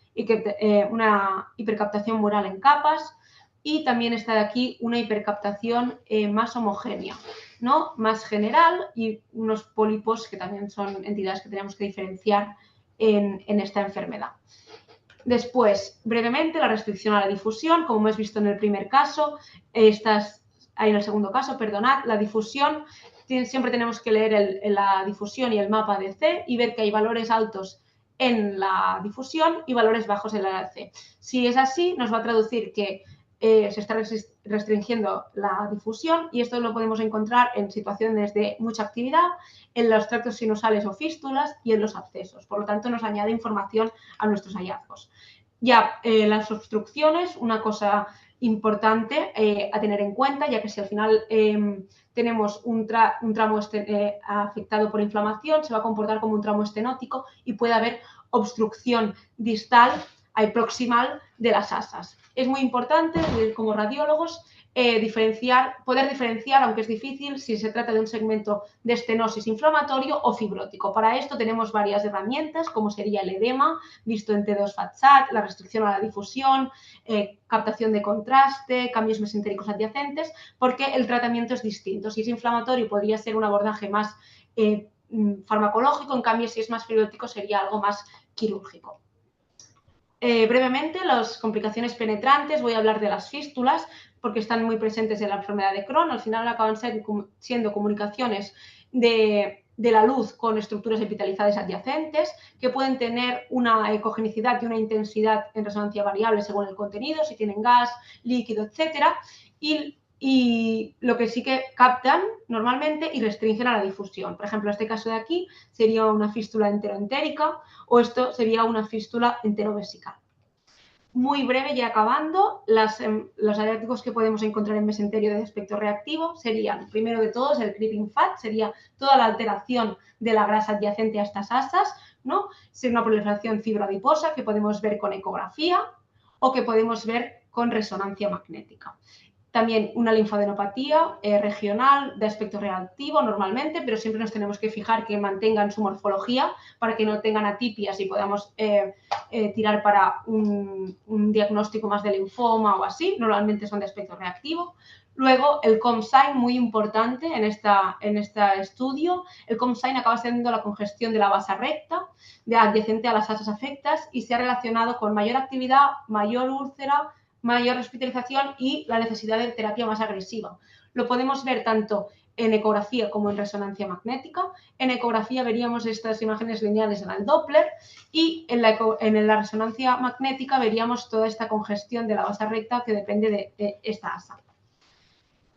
una hipercaptación mural en capas, y también está de aquí una hipercaptación más homogénea, ¿no? Más general, y unos pólipos que también son entidades que tenemos que diferenciar en esta enfermedad. Después, brevemente, la restricción a la difusión, como hemos visto en el primer caso, en el segundo caso, perdonad, la difusión, siempre tenemos que leer la difusión y el mapa de C y ver que hay valores altos en la difusión y valores bajos en la C. Si es así, nos va a traducir que se está restringiendo la difusión, y esto lo podemos encontrar en situaciones de mucha actividad, en los tractos sinusales o fístulas y en los abscesos. Por lo tanto, nos añade información a nuestros hallazgos. Ya, las obstrucciones, una cosa importante a tener en cuenta, ya que si al final tenemos un tramo afectado por inflamación, se va a comportar como un tramo estenótico y puede haber obstrucción distal y proximal de las asas. Es muy importante, como radiólogos, poder diferenciar, aunque es difícil, si se trata de un segmento de estenosis inflamatorio o fibrótico. Para esto tenemos varias herramientas, como sería el edema, visto en T2-FATSAT, la restricción a la difusión, captación de contraste, cambios mesentéricos adyacentes, porque el tratamiento es distinto. Si es inflamatorio, podría ser un abordaje más farmacológico, en cambio, si es más fibrótico, sería algo más quirúrgico. Brevemente, las complicaciones penetrantes, voy a hablar de las fístulas, porque están muy presentes en la enfermedad de Crohn. Al final acaban siendo comunicaciones de la luz con estructuras epiteliales adyacentes, que pueden tener una ecogenicidad y una intensidad en resonancia variable según el contenido, si tienen gas, líquido, etcétera, y lo que sí que captan normalmente y restringen a la difusión. Por ejemplo, este caso de aquí sería una fístula enteroentérica, o esto sería una fístula enterovesical. Muy breve, ya acabando, los hallazgos que podemos encontrar en mesenterio de aspecto reactivo serían, primero de todos, el creeping fat, sería toda la alteración de la grasa adyacente a estas asas, ¿no? Sería una proliferación fibroadiposa que podemos ver con ecografía o que podemos ver con resonancia magnética. También una linfadenopatía regional de aspecto reactivo normalmente, pero siempre nos tenemos que fijar que mantengan su morfología para que no tengan atipias y podamos tirar para un diagnóstico más de linfoma o así. Normalmente son de aspecto reactivo. Luego, el COMSIGN, muy importante en este estudio. El COMSIGN acaba siendo la congestión de la basa recta adyacente a las asas afectas y se ha relacionado con mayor actividad, mayor úlcera, mayor hospitalización y la necesidad de terapia más agresiva. Lo podemos ver tanto en ecografía como en resonancia magnética. En ecografía veríamos estas imágenes lineales en el Doppler y en la resonancia magnética veríamos toda esta congestión de la basa recta que depende de esta asa.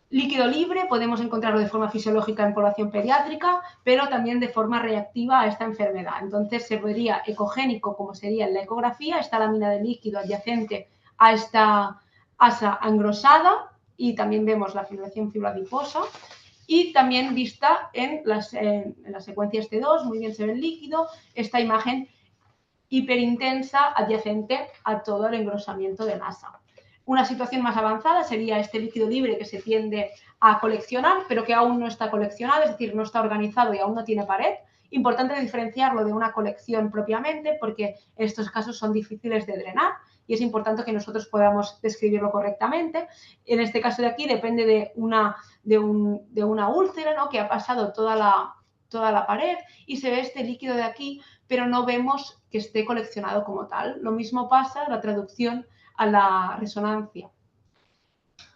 Líquido libre podemos encontrarlo de forma fisiológica en población pediátrica, pero también de forma reactiva a esta enfermedad. Entonces se podría ecogénico, como sería en la ecografía, esta lámina de líquido adyacente a esta asa angrosada, y también vemos la fibrilación fibroadiposa, y también vista en las secuencias T2, muy bien se ve el líquido, esta imagen hiperintensa adyacente a todo el engrosamiento del asa. Una situación más avanzada sería este líquido libre que se tiende a coleccionar, pero que aún no está coleccionado, es decir, no está organizado y aún no tiene pared. Importante diferenciarlo de una colección propiamente, porque estos casos son difíciles de drenar y es importante que nosotros podamos describirlo correctamente. En este caso de aquí depende de una úlcera, ¿no?, que ha pasado toda la pared y se ve este líquido de aquí, pero no vemos que esté coleccionado como tal. Lo mismo pasa, la traducción a la resonancia.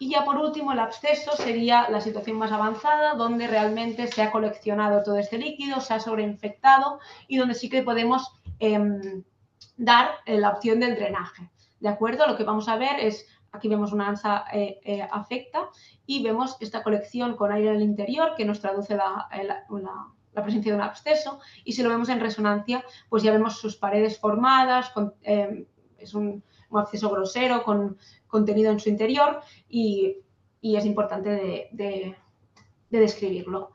Y ya por último, el absceso sería la situación más avanzada, donde realmente se ha coleccionado todo este líquido, se ha sobreinfectado y donde sí que podemos dar la opción del drenaje. ¿De acuerdo? Lo que vamos a ver es, aquí vemos una asa afecta y vemos esta colección con aire en el interior que nos traduce la presencia de un absceso, y si lo vemos en resonancia, pues ya vemos sus paredes formadas, es un absceso grosero con contenido en su interior y es importante de describirlo.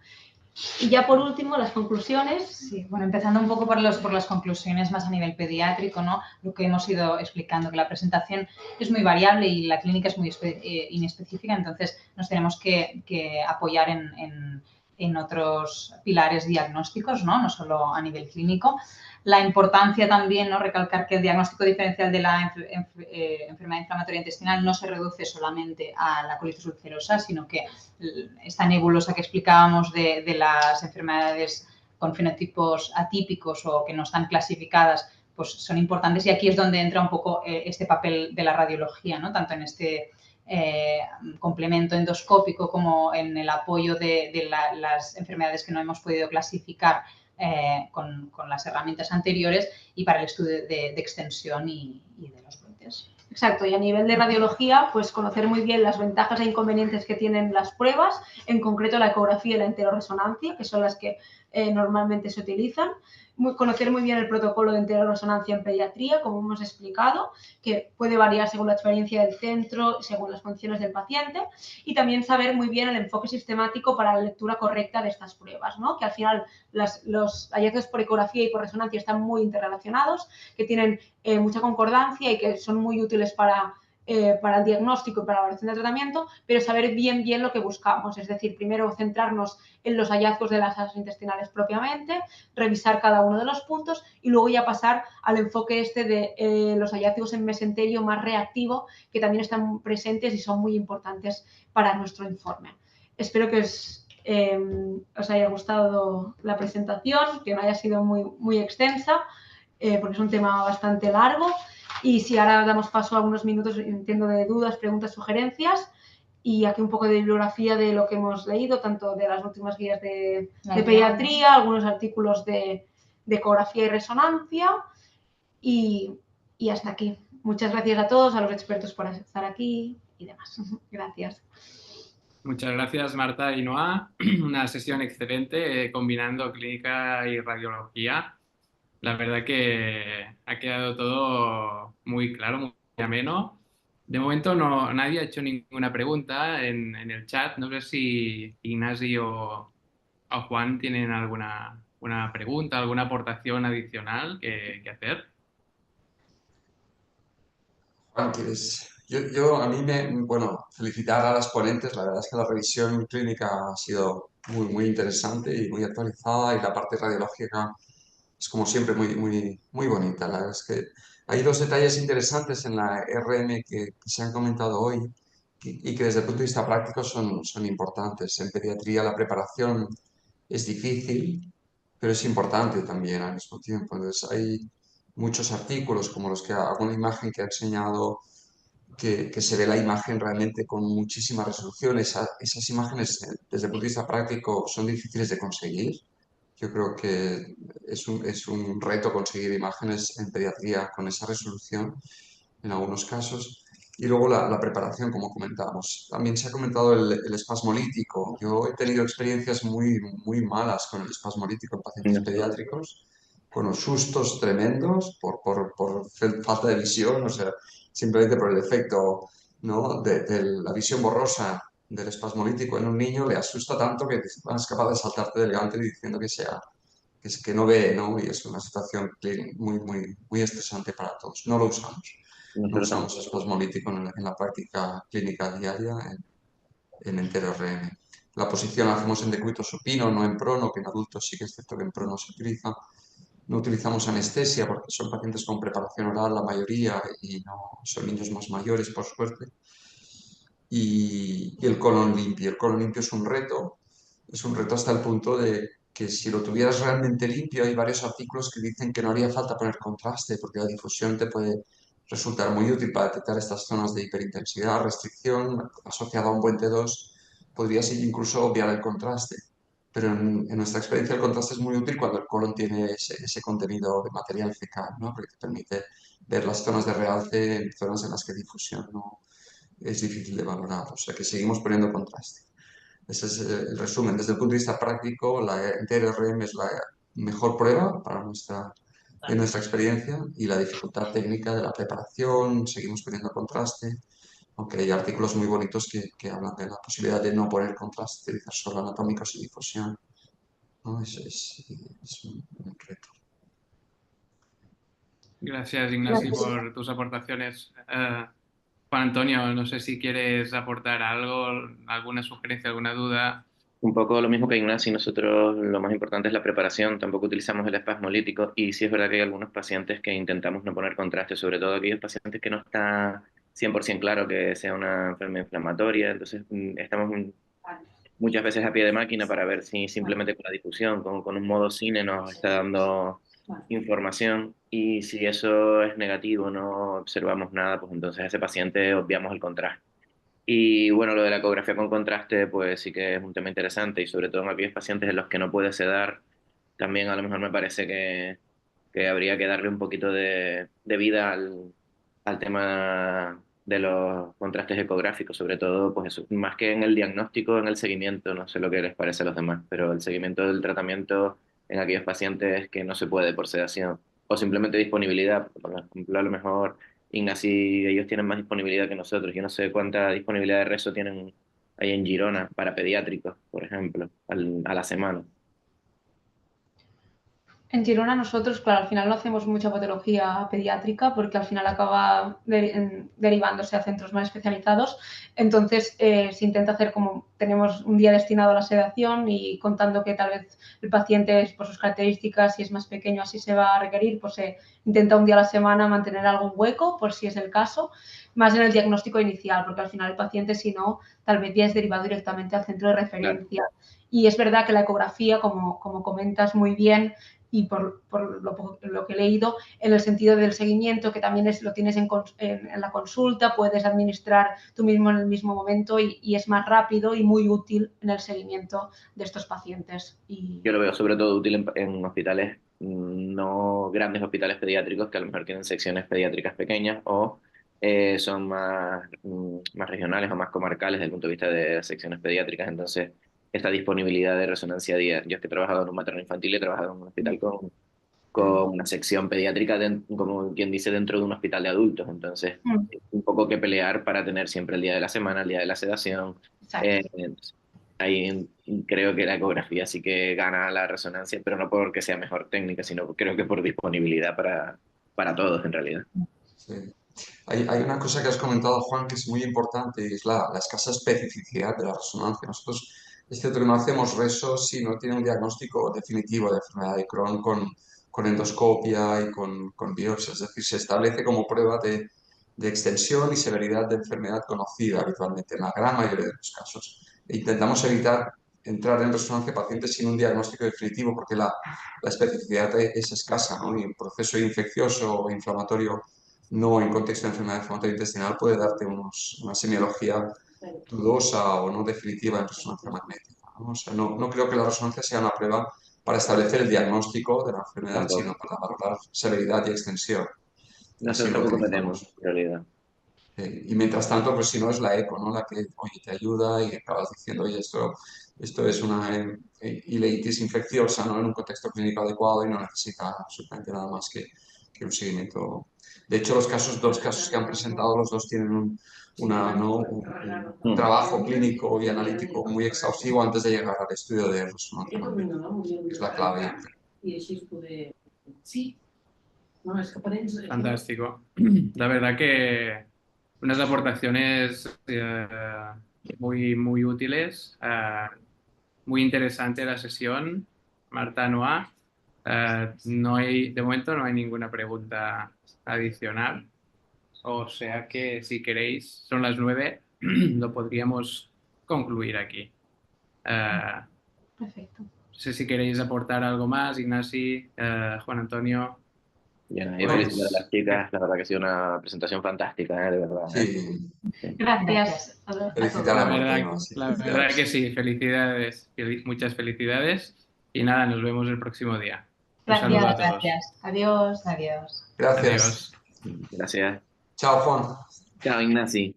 Y ya por último, las conclusiones. Sí, bueno, empezando un poco por las conclusiones más a nivel pediátrico, ¿no? Lo que hemos ido explicando, que la presentación es muy variable y la clínica es muy inespecífica, entonces nos tenemos que apoyar en en otros pilares diagnósticos, ¿no? No solo a nivel clínico. La importancia también, ¿no? Recalcar que el diagnóstico diferencial de la enfermedad inflamatoria intestinal no se reduce solamente a la colitis ulcerosa, sino que esta nebulosa que explicábamos de las enfermedades con fenotipos atípicos o que no están clasificadas, pues son importantes, y aquí es donde entra un poco este papel de la radiología, ¿no? Tanto en este complemento endoscópico como en el apoyo de las enfermedades que no hemos podido clasificar con las herramientas anteriores, y para el estudio de extensión y de los brotes. Exacto, y a nivel de radiología, pues conocer muy bien las ventajas e inconvenientes que tienen las pruebas, en concreto la ecografía y la enteroresonancia, que son las que normalmente se utilizan. Conocer muy bien el protocolo de enteroresonancia en pediatría, como hemos explicado, que puede variar según la experiencia del centro, según las condiciones del paciente, y también saber muy bien el enfoque sistemático para la lectura correcta de estas pruebas, ¿no? Que al final los hallazgos por ecografía y por resonancia están muy interrelacionados, que tienen mucha concordancia y que son muy útiles para el diagnóstico y para la evaluación del tratamiento, pero saber bien lo que buscamos. Es decir, primero centrarnos en los hallazgos de las asas intestinales propiamente, revisar cada uno de los puntos y luego ya pasar al enfoque de los hallazgos en mesenterio más reactivo, que también están presentes y son muy importantes para nuestro informe. Espero que os haya gustado la presentación, que no haya sido muy extensa, porque es un tema bastante largo. Y si ahora damos paso a unos minutos, entiendo, de dudas, preguntas, sugerencias, y aquí un poco de bibliografía de lo que hemos leído, tanto de las últimas guías de pediatría, algunos artículos de ecografía y resonancia, y hasta aquí. Muchas gracias a todos, a los expertos por estar aquí y demás. Gracias. Muchas gracias, Marta y Noa. Una sesión excelente, combinando clínica y radiología. La verdad que ha quedado todo muy claro, muy ameno. De momento nadie ha hecho ninguna pregunta en el chat. No sé si Ignacio o Juan tienen alguna pregunta, alguna aportación adicional que hacer. Juan, ¿quieres? Bueno, felicitar a las ponentes. La verdad es que la revisión clínica ha sido muy interesante y muy actualizada, y la parte radiológica es, como siempre, muy bonita. La verdad es que hay dos detalles interesantes en la RM que se han comentado hoy y que desde el punto de vista práctico son importantes. En pediatría la preparación es difícil, pero es importante también al mismo tiempo. Entonces hay muchos artículos, como los que alguna imagen que ha enseñado, que se ve la imagen realmente con muchísima resolución. Esas imágenes, desde el punto de vista práctico, son difíciles de conseguir. Yo creo que es un reto conseguir imágenes en pediatría con esa resolución en algunos casos. Y luego la preparación, como comentábamos. También se ha comentado el espasmolítico. Yo he tenido experiencias muy malas con el espasmolítico en pacientes pediátricos, con unos sustos tremendos por falta de visión, o sea, simplemente por el efecto, ¿no?, de la visión borrosa del espasmolítico en un niño. Le asusta tanto que es capaz de saltarte del gante diciendo que no ve, ¿no? Y es una situación muy estresante para todos. No lo usamos. No usamos espasmolítico en la práctica clínica diaria en entero-RM. La posición la hacemos en decúbito supino, no en prono, que en adultos sí que es cierto que en prono se utiliza. No utilizamos anestesia porque son pacientes con preparación oral la mayoría, y no son niños más mayores, por suerte. Y el colon limpio. El colon limpio es un reto hasta el punto de que, si lo tuvieras realmente limpio, hay varios artículos que dicen que no haría falta poner contraste, porque la difusión te puede resultar muy útil para detectar estas zonas de hiperintensidad, restricción asociada a un buen T2. Podrías incluso obviar el contraste, pero en nuestra experiencia el contraste es muy útil cuando el colon tiene ese contenido de material fecal, ¿no?, porque te permite ver las zonas de realce en zonas en las que difusión no es difícil de valorar. O sea que seguimos poniendo contraste. Ese es el resumen. Desde el punto de vista práctico, la entero-RM es la mejor prueba en nuestra experiencia, y la dificultad técnica de la preparación, seguimos poniendo contraste, aunque hay artículos muy bonitos que hablan de la posibilidad de no poner contraste, utilizar solo anatómicos y difusión, ¿no? Es un reto. Gracias, Ignacio, por tus aportaciones. Juan Antonio, no sé si quieres aportar algo, alguna sugerencia, alguna duda. Un poco lo mismo que Ignacio, nosotros lo más importante es la preparación, tampoco utilizamos el espasmolítico y sí es verdad que hay algunos pacientes que intentamos no poner contraste, sobre todo aquellos pacientes que no está 100% claro que sea una enfermedad inflamatoria, entonces estamos muchas veces a pie de máquina para ver si simplemente con la difusión, con un modo cine nos está dando información y si eso es negativo, no observamos nada, pues entonces a ese paciente obviamos el contraste. Y bueno, lo de la ecografía con contraste, pues sí que es un tema interesante y sobre todo en aquellos pacientes en los que no puede sedar, también a lo mejor me parece que habría que darle un poquito de vida al tema de los contrastes ecográficos, sobre todo, pues eso, más que en el diagnóstico, en el seguimiento, no sé lo que les parece a los demás, pero el seguimiento del tratamiento en aquellos pacientes que no se puede por sedación o simplemente disponibilidad, por ejemplo, a lo mejor Ignacy, ellos tienen más disponibilidad que nosotros. Yo no sé cuánta disponibilidad de rezo tienen ahí en Girona para pediátricos, por ejemplo, a la semana. En Girona nosotros, claro, al final no hacemos mucha patología pediátrica porque al final acaba derivándose a centros más especializados. Entonces se intenta hacer como, tenemos un día destinado a la sedación y contando que tal vez el paciente, por sus características, si es más pequeño, así se va a requerir, pues se intenta un día a la semana mantener algún hueco, por si es el caso, más en el diagnóstico inicial, porque al final el paciente, si no, tal vez ya es derivado directamente al centro de referencia. Claro. Y es verdad que la ecografía, como comentas muy bien, y por lo que he leído, en el sentido del seguimiento, que también lo tienes en la consulta, puedes administrar tú mismo en el mismo momento y es más rápido y muy útil en el seguimiento de estos pacientes. Yo lo veo sobre todo útil en hospitales, no grandes hospitales pediátricos que a lo mejor tienen secciones pediátricas pequeñas o son más regionales o más comarcales desde el punto de vista de secciones pediátricas, entonces esta disponibilidad de resonancia diaria. Yo es que he trabajado en un materno infantil y he trabajado en un hospital con una sección pediátrica, como quien dice, dentro de un hospital de adultos. Entonces, un poco que pelear para tener siempre el día de la semana, el día de la sedación. Ahí creo que la ecografía sí que gana la resonancia, pero no porque sea mejor técnica, sino creo que por disponibilidad para todos en realidad. Sí. Hay una cosa que has comentado, Juan, que es muy importante y es la escasa especificidad de la resonancia. Nosotros, es cierto que no hacemos resos si no tiene un diagnóstico definitivo de enfermedad de Crohn con endoscopia y con biopsia. Es decir, se establece como prueba de extensión y severidad de enfermedad conocida habitualmente en la gran mayoría de los casos. E intentamos evitar entrar en resonancia pacientes sin un diagnóstico definitivo porque la especificidad es escasa, ¿no? Y el proceso infeccioso o inflamatorio no en contexto de enfermedad inflamatoria intestinal puede darte una semiología dudosa o no definitiva en resonancia magnética, ¿no? O sea, no creo que la resonancia sea una prueba para establecer el diagnóstico de la enfermedad, Tampoco. sino para valorar severidad y extensión. Nosotros tampoco metemos, en realidad. Y mientras tanto, pues si no es la eco, ¿no? La que, oye, te ayuda y acabas diciendo, oye, esto es una ileitis infecciosa, ¿no? En un contexto clínico adecuado y no necesita absolutamente nada más que un seguimiento. De hecho, dos casos que han presentado, los dos tienen un trabajo clínico y analítico muy exhaustivo antes de llegar al estudio de resonancia magnética, que es la clave. Fantástico. La verdad que unas aportaciones muy, muy útiles. Muy interesante la sesión. Marta, Noa. De momento no hay ninguna pregunta adicional. O sea que si queréis, son las 9, lo podríamos concluir aquí. Perfecto. No sé si queréis aportar algo más, Ignasi, Juan Antonio. Yo felicito a las chicas, la verdad que ha sido una presentación fantástica, de verdad. Sí. Gracias. Felicitar a Marta. La verdad que sí, felicidades, muchas felicidades y nada, nos vemos el próximo día. Un saludo a todos. Gracias. Adiós. Adiós. Gracias. Adiós. Gracias. Chao, Juan. Chao, Ignacy.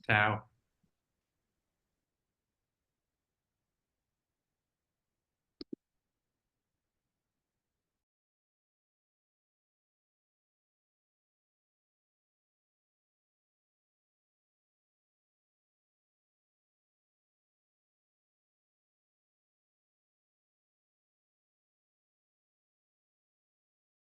Chao.